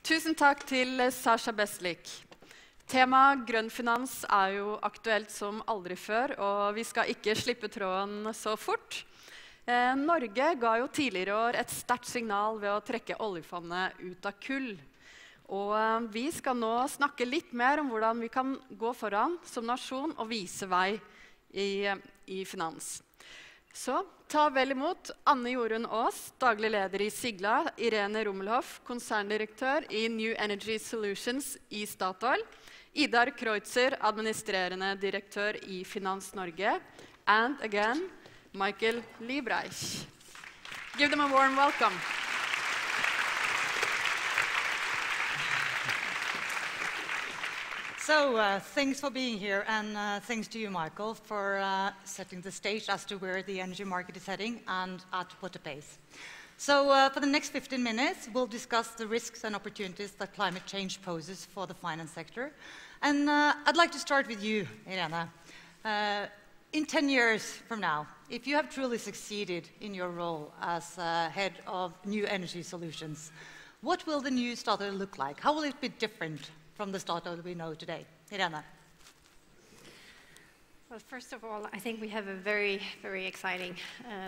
Tusen takk til Sasha Beslik. Tema grønn finans jo aktuelt som aldri før, og vi skal ikke slippe tråden så fort. Norge ga jo tidligere i år et sterkt signal ved å trekke oljefondet ut av kull. Og vi skal nå snakke litt mer om hvordan vi kan gå foran som nasjon og vise vei i finans. Så ta vel imot Anne Jorun Aas, daglig leder i Sigla, Irene Rummelhoff, konserndirektør i New Energy Solutions i Statoil, Idar Kreutzer, administrerende direktør i Finans Norge, and again, Michael Liebreich. Give them a warm welcome. So, thanks for being here, and thanks to you, Michael, for setting the stage as to where the energy market is heading and at what pace. So, for the next 15 minutes, we'll discuss the risks and opportunities that climate change poses for the finance sector. And I'd like to start with you, Irene. In 10 years from now, if you have truly succeeded in your role as head of New Energy Solutions, what will the new Statoil look like? How will it be different from the Statoil we know today? Irene. Well, first of all, I think we have a very, very exciting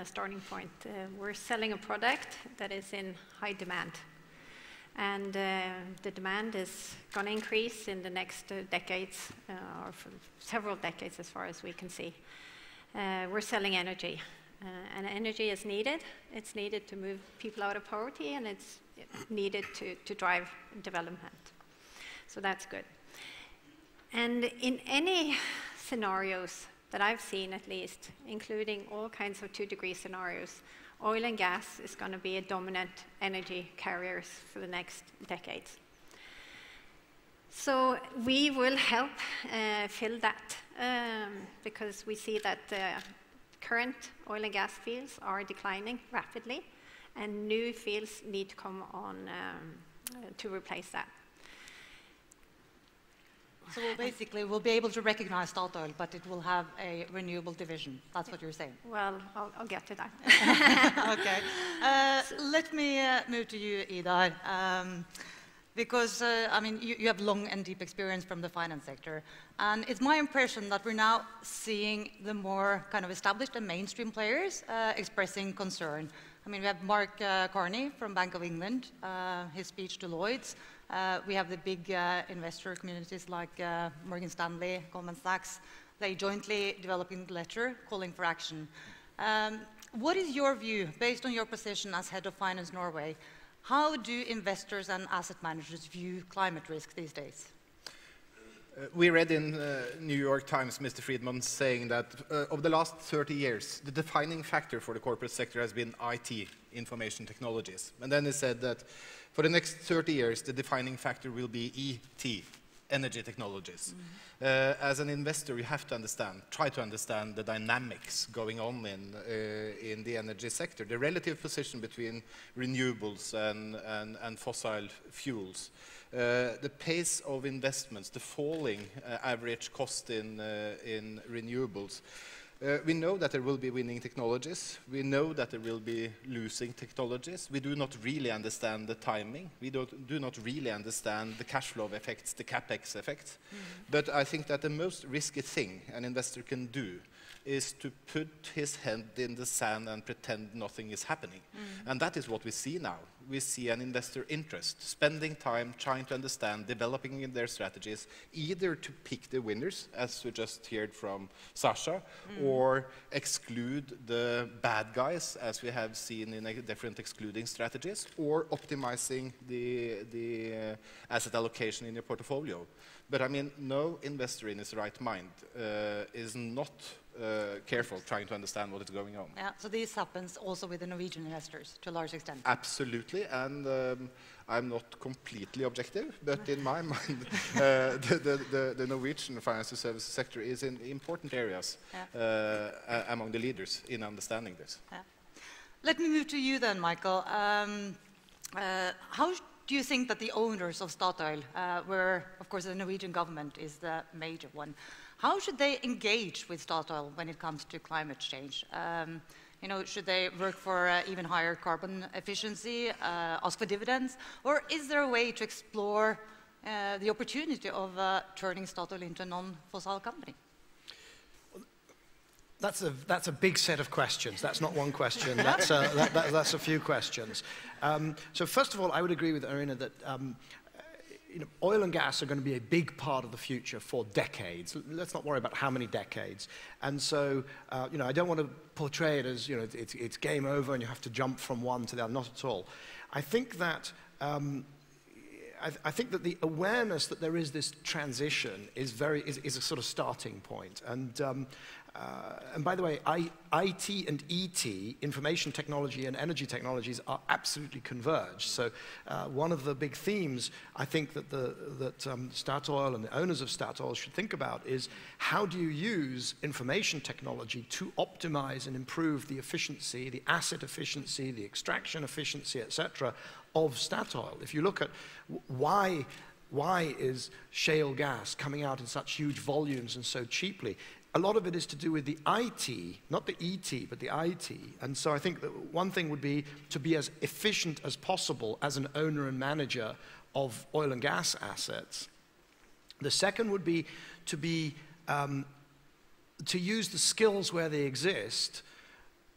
starting point. We're selling a product that is in high demand. And the demand is going to increase in the next decades, or for several decades as far as we can see. We're selling energy. And energy is needed. It's needed to move people out of poverty, and it's needed to drive development. So that's good. And in any scenarios that I've seen, at least, including all kinds of 2-degree scenarios, oil and gas is going to be a dominant energy carriers for the next decades. So we will help fill that because we see that current oil and gas fields are declining rapidly, and new fields need to come on to replace that. So we'll be able to recognize Statoil, but it will have a renewable division. That's what you're saying. Well, I'll get to that. Okay. Let me move to you, Idar, because I mean you have long and deep experience from the finance sector, and it's my impression that we're now seeing the more kind of established and mainstream players expressing concern. I mean, we have Mark Carney from Bank of England, his speech to Lloyd's. We have the big investor communities like Morgan Stanley, Goldman Sachs. They jointly developing a letter calling for action. What is your view, based on your position as head of Finance Norway? How do investors and asset managers view climate risk these days? We read in New York Times, Mr. Friedman, saying that over the last 30 years, the defining factor for the corporate sector has been IT, information technologies. And then he said that for the next 30 years, the defining factor will be ET, energy technologies. As an investor, you have to understand, try to understand the dynamics going on in the energy sector, the relative position between renewables and fossil fuels. The pace of investments, the falling average cost in renewables. We know that there will be winning technologies. We know that there will be losing technologies. We do not really understand the timing. We do not really understand the cash flow effects, the capex effects. But I think that the most risky thing an investor can do is to put his head in the sand and pretend nothing is happening. And that is what we see now. We see an investor interest, spending time trying to understand, developing in their strategies, either to pick the winners, as we just heard from Sasha, or exclude the bad guys, as we have seen in different excluding strategies, or optimizing the asset allocation in your portfolio. But I mean, no investor in his right mind is not careful trying to understand what is going on. Yeah, so this happens also with the Norwegian investors to a large extent. Absolutely, and I'm not completely objective, but in my mind, the Norwegian financial services sector is in important areas among the leaders in understanding this. Yeah. Let me move to you then, Michael. How do you think that the owners of Statoil, where, of course, the Norwegian government is the major one, how should they engage with Statoil when it comes to climate change? You know, should they work for even higher carbon efficiency, ask for dividends, or is there a way to explore the opportunity of turning Statoil into a non-fossil company? That's a big set of questions. That's not one question. That's a few questions. So first of all, I would agree with Irina that you know, oil and gas are going to be a big part of the future for decades. Let's not worry about how many decades. And so, you know, I don't want to portray it as, you know, it's game over and you have to jump from one to the other. Not at all. I think that I think that the awareness that there is this transition is a sort of starting point. And by the way, IT and ET, information technology and energy technologies, are absolutely converged. So one of the big themes I think that Statoil and the owners of Statoil should think about is how do you use information technology to optimize and improve the efficiency, the asset efficiency, the extraction efficiency, etc., of Statoil. If you look at why is shale gas coming out in such huge volumes and so cheaply, a lot of it is to do with the IT, not the ET, but the IT. And so I think that one thing would be to be as efficient as possible as an owner and manager of oil and gas assets. The second would be to use the skills where they exist,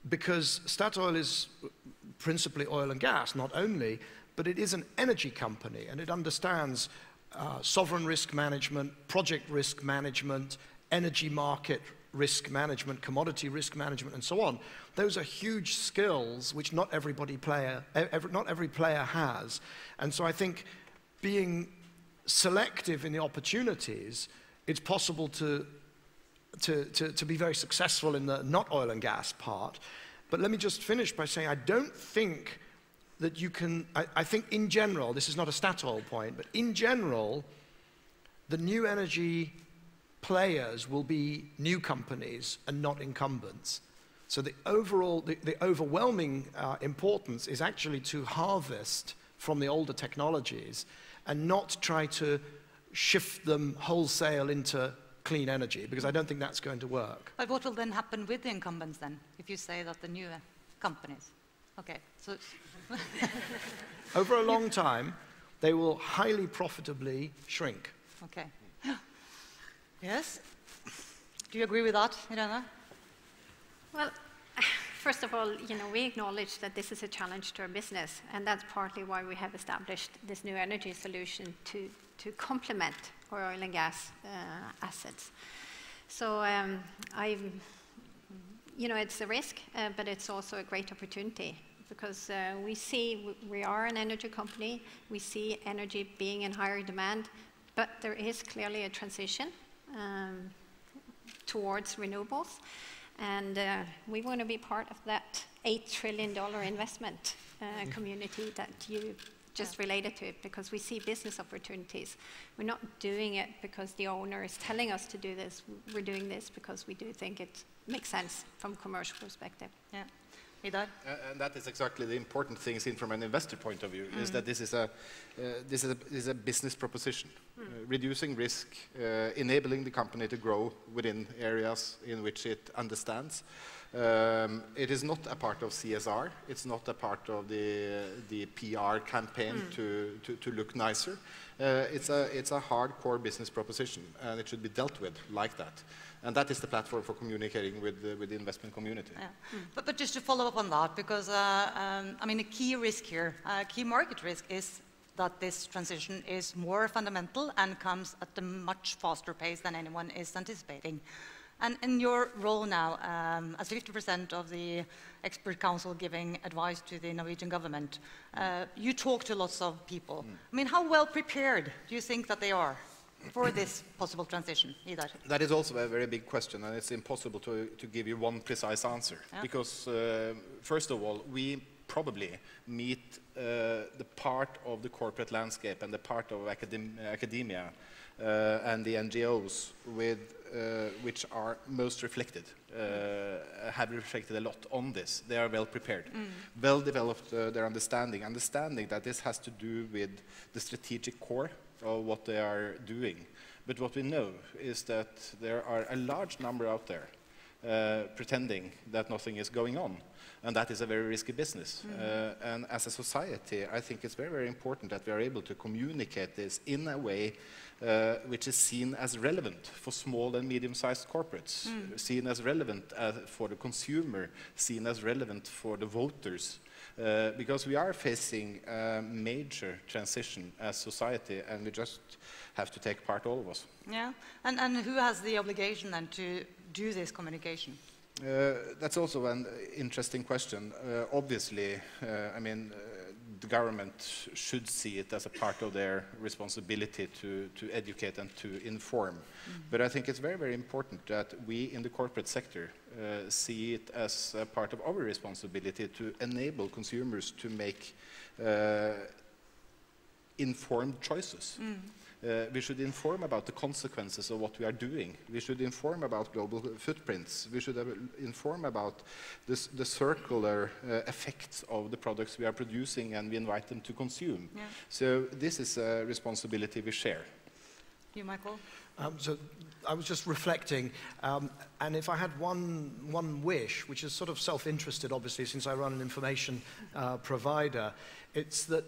because Statoil is principally oil and gas, not only, but it is an energy company, and it understands sovereign risk management, project risk management, energy market risk management, commodity risk management, and so on. Those are huge skills which not every player has. And so I think being selective in the opportunities, it's possible to be very successful in the not oil and gas part. But let me just finish by saying I don't think that you can, I think in general, this is not a Statoil point, but in general, the new energy players will be new companies and not incumbents. So the overwhelming importance is actually to harvest from the older technologies and not try to shift them wholesale into clean energy, because I don't think that's going to work. But what will then happen with the incumbents then, if you say that the new companies? Okay, so... Over a long time, they will highly profitably shrink. Okay. Yes? Do you agree with that, Irene? Well, first of all, you know, we acknowledge that this is a challenge to our business, and that's partly why we have established this new energy solution to complement our oil and gas assets. So you know, it's a risk, but it's also a great opportunity, because we see we are an energy company. We see energy being in higher demand, but there is clearly a transition towards renewables, and we want to be part of that $8 trillion investment community that you just related to it, because we see business opportunities. We're not doing it because the owner is telling us to do this. We're doing this because we do think it makes sense from a commercial perspective. Yeah. Vidar? And that is exactly the important thing seen from an investor point of view, is that this is a business proposition. Reducing risk, enabling the company to grow within areas in which it understands. It is not a part of CSR. It's not a part of the PR campaign to look nicer. It's a hardcore business proposition, and it should be dealt with like that. And that is the platform for communicating with the investment community. Yeah. But just to follow up on that, because I mean, a key risk here, a key market risk is that this transition is more fundamental and comes at a much faster pace than anyone is anticipating. And in your role now, as 50% of the expert council giving advice to the Norwegian government, you talk to lots of people. I mean, how well prepared do you think that they are for this possible transition, Vidar? That is also a very big question, and it's impossible to give you one precise answer. Yeah. Because, first of all, we probably meet the part of the corporate landscape and the part of academia and the NGOs which are most reflected, have reflected a lot on this. They are well prepared, well developed their understanding that this has to do with the strategic core of what they are doing. But what we know is that there are a large number out there pretending that nothing is going on. And that is a very risky business. And as a society, I think it's very, very important that we are able to communicate this in a way which is seen as relevant for small and medium-sized corporates, seen as relevant for the consumer, seen as relevant for the voters. Because we are facing a major transition as society, and we just have to take part, all of us. Yeah, and who has the obligation then to do this communication? That's also an interesting question. Obviously, I mean, the government should see it as a part of their responsibility to educate and to inform. But I think it's very, very important that we in the corporate sector see it as a part of our responsibility to enable consumers to make informed choices. We should inform about the consequences of what we are doing. We should inform about global footprints. We should inform about the circular effects of the products we are producing, and we invite them to consume. Yeah. So this is a responsibility we share. You, Michael? So I was just reflecting, and if I had one wish, which is sort of self-interested, obviously, since I run an information provider, it's that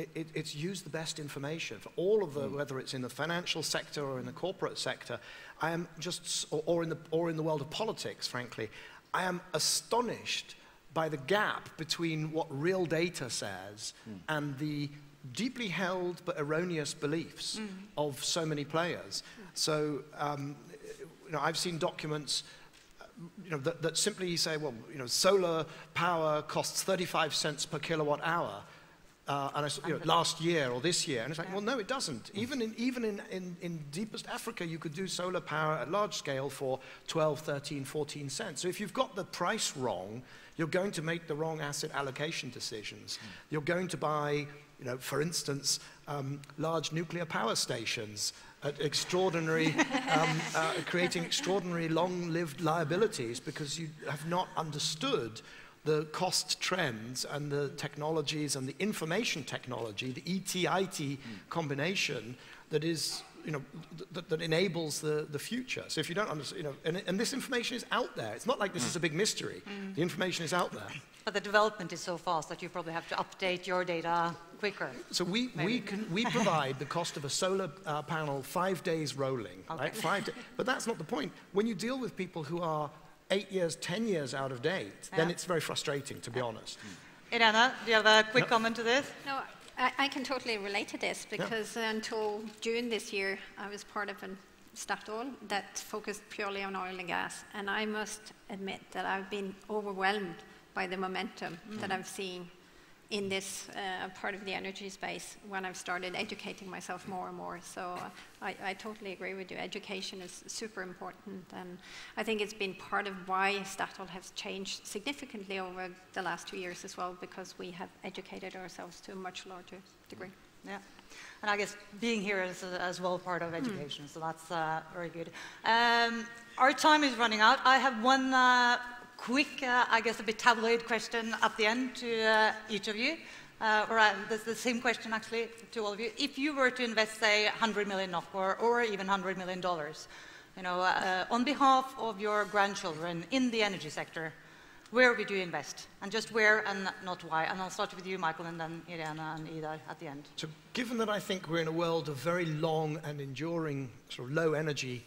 it's use the best information for all of the, whether it's in the financial sector or in the corporate sector. I am just, or in the world of politics, frankly, I am astonished by the gap between what real data says and the deeply held but erroneous beliefs of so many players. So, you know, I've seen documents, you know, that simply say, well, you know, solar power costs 35 cents per kilowatt hour, and you know, last year or this year, and it's like, well, no, it doesn't. Even in deepest Africa, you could do solar power at large scale for 12, 13, 14 cents. So if you've got the price wrong, you're going to make the wrong asset allocation decisions. You're going to buy, you know, for instance, large nuclear power stations at extraordinary, creating extraordinary long-lived liabilities because you have not understood the cost trends and the technologies and the information technology, the ET-IT combination that is, you know, that enables the future. So if you don't understand, you know, and this information is out there. It's not like this is a big mystery. The information is out there. But the development is so fast that you probably have to update your data quicker. So we provide the cost of a solar panel 5 days rolling, right? But that's not the point. When you deal with people who are 8 years, 10 years out of date, then it's very frustrating, to be honest. Irena, do you have a quick comment to this? No, I can totally relate to this because until June this year, I was part of a Statoil that focused purely on oil and gas. And I must admit that I've been overwhelmed by the momentum that I've seen in this part of the energy space when I've started educating myself more and more. So I totally agree with you. Education is super important, and I think it's been part of why Statoil has changed significantly over the last 2 years as well, because we have educated ourselves to a much larger degree. Yeah, and I guess being here is as well part of education, so that's very good. Our time is running out. I have one quick, I guess a bit tabloid question at the end to each of you. There's the same question actually to all of you. If you were to invest, say, 100 million NOK or even $100 million, you know, on behalf of your grandchildren in the energy sector, where would you invest? And just where and not why? And I'll start with you, Michael, and then Irena and Ida at the end. So given that I think we're in a world of very long and enduring sort of low energy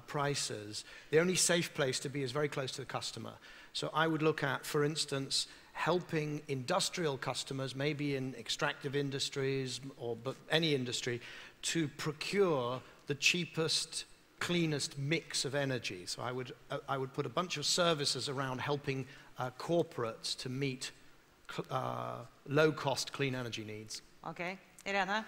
prices, the only safe place to be is very close to the customer. So I would look at, for instance, helping industrial customers, maybe in extractive industries but any industry, to procure the cheapest, cleanest mix of energy. So I would put a bunch of services around helping corporates to meet low-cost clean energy needs. Okay, Irena?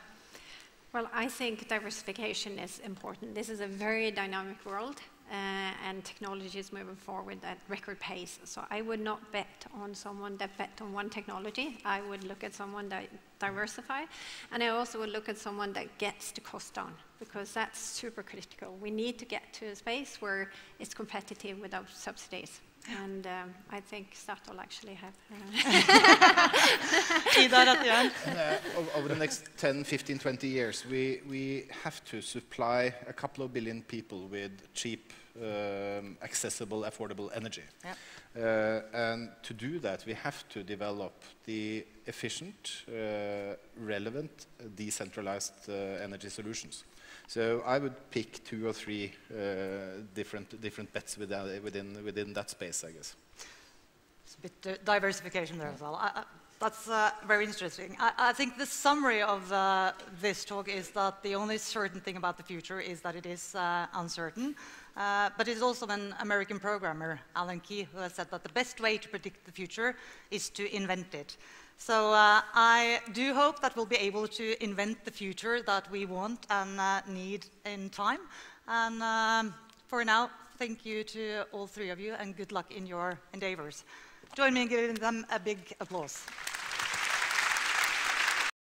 Well, I think diversification is important. This is a very dynamic world, and technology is moving forward at record pace. So I would not bet on someone that bet on one technology. I would look at someone that diversify, and I also would look at someone that gets the cost down, because that's super critical. We need to get to a space where it's competitive without subsidies. And I think Statoil actually have. At the end. Over the next 10, 15, 20 years, we have to supply a couple of billion people with cheap accessible, affordable energy. Yeah. And to do that, we have to develop the efficient, relevant, decentralized energy solutions. So I would pick 2 or 3 different bets within that space, I guess. It's a bit diversification there as well. That's very interesting. I think the summary of this talk is that the only certain thing about the future is that it is uncertain. But it's also an American programmer, Alan Key, who has said that the best way to predict the future is to invent it. So I do hope that we'll be able to invent the future that we want and need in time. And for now, thank you to all 3 of you, and good luck in your endeavors. Join me in giving them a big applause.